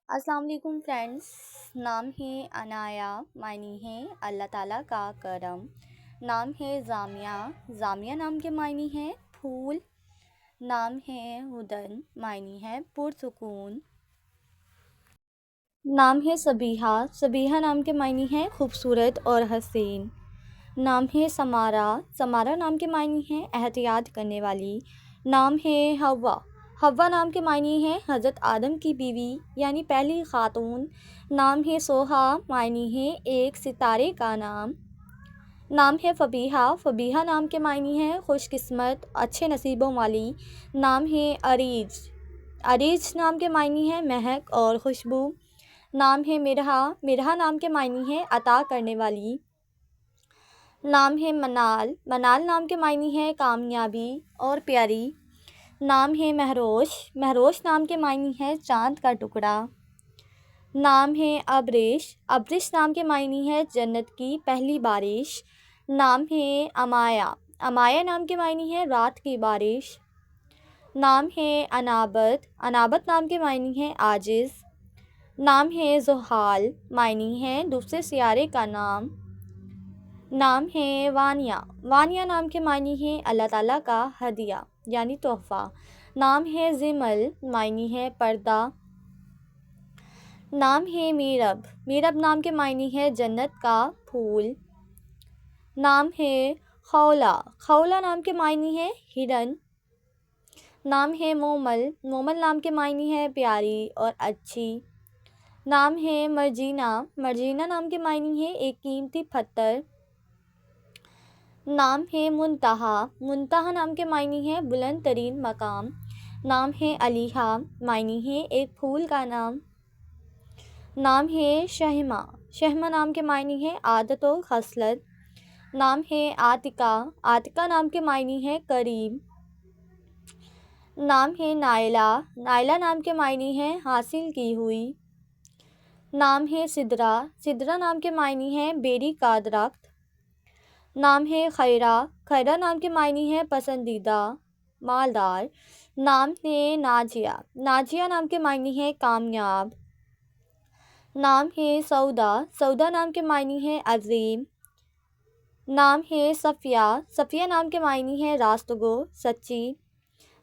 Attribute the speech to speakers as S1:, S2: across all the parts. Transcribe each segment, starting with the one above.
S1: السلام علیکم فرینڈس. نام ہے عنایا، معنی ہے اللہ تعالیٰ کا کرم. نام ہے زامیہ، زامیہ نام کے معنی ہے پھول. نام ہے ہدن، معنی ہے پرسکون. نام ہے صبیحہ، صبیحہ نام کے معنی ہے خوبصورت اور حسین. نام ہے سمارہ، سمارہ نام کے معنی ہے احتیاط کرنے والی. نام ہے حوا، حوا نام کے معنی ہے حضرت آدم کی بیوی یعنی پہلی خاتون. نام ہے سوہا، معنی ہے ایک ستارے کا نام. نام ہے فبیہہ، فبیہہ نام کے معنی ہے خوش قسمت، اچھے نصیبوں والی. نام ہے عریج، عریج نام کے معنی ہے مہک اور خوشبو. نام ہے مرہا، مرہا نام کے معنی ہے عطا کرنے والی. نام ہے منال، منال نام کے معنی ہے کامیابی اور پیاری. نام ہے مہروش، مہروش نام کے معنی ہے چاند کا ٹکڑا. نام ہے ابرش، ابرش نام کے معنی ہے جنت کی پہلی بارش. نام ہے امایا، امایا نام کے معنی ہے رات کی بارش. نام ہے انابت، انابت نام کے معنی ہے عاجز. نام ہے زحال، معنی ہے دوسرے سیارے کا نام. نام ہے وانیہ، وانیہ نام کے معنی ہے اللہ تعالیٰ کا ہدیہ یعنی تحفہ. نام ہے زمل، معنی ہے پردہ. نام ہے میرب، میرب نام کے معنی ہے جنت کا پھول. نام ہے خولہ، خولہ نام کے معنی ہے ہرن. نام ہے مومل، مومل نام کے معنی ہے پیاری اور اچھی. نام ہے مرجینہ، مرجینہ نام کے معنی ہے ایک قیمتی پتھر. نام ہے منتہا، منتہا نام کے معنی ہے بلند ترین مقام. نام ہے علیہا، معنی ہے ایک پھول کا نام. نام ہے شہمہ، شہمہ نام کے معنی ہے عادت و خصلت. نام ہے عاتقہ، عاتقہ نام کے معنی ہے کریم. نام ہے نائلہ، نائلہ نام کے معنی ہے حاصل کی ہوئی. نام ہے سدرہ، سدرہ نام کے معنی ہے بیری کا درخت. نام ہے خیرہ، خیرہ نام کے معنی ہے پسندیدہ، مالدار. نام ہے ناجیہ، ناجیہ نام کے معنی ہے کامیاب. نام ہے سودا، سودا نام کے معنی ہے عظیم. نام ہے صفیہ، صفیہ نام کے معنی ہے راستگو، سچی.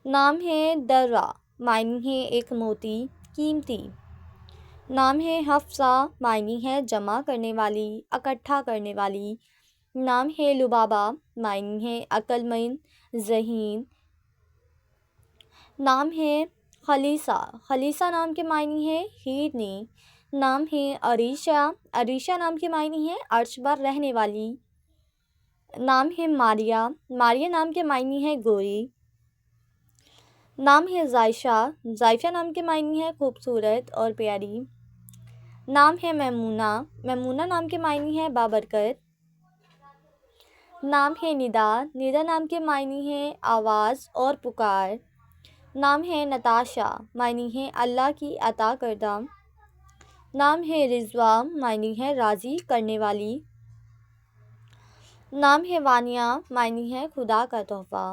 S1: نام ہے درہ، معنی ہے ایک موتی، قیمتی. نام ہے حفصہ، معنی ہے جمع کرنے والی، اکٹھا کرنے والی. نام ہے لبابہ، معنی ہے عقل مند، ذہین. نام ہے خلیصہ، خلیصہ نام کے معنی ہے ہیرنی. نام ہے عریشہ، عریشہ نام کے معنی ہے عرش پر رہنے والی. نام ہے ماریہ، ماریہ نام کے معنی ہے گوری. نام ہے زائشہ، زائشہ نام کے معنی ہے خوبصورت اور پیاری. نام ہے میمونہ، میمونہ نام کے معنی ہے بابرکت. نام ہے ندا، ندا نام کے معنی ہے آواز اور پکار. نام ہے نتاشا، معنی ہے اللہ کی عطا کردہ. نام ہے رضوہ، معنی ہے راضی کرنے والی. نام ہے وانیہ، معنی ہے خدا کا تحفہ.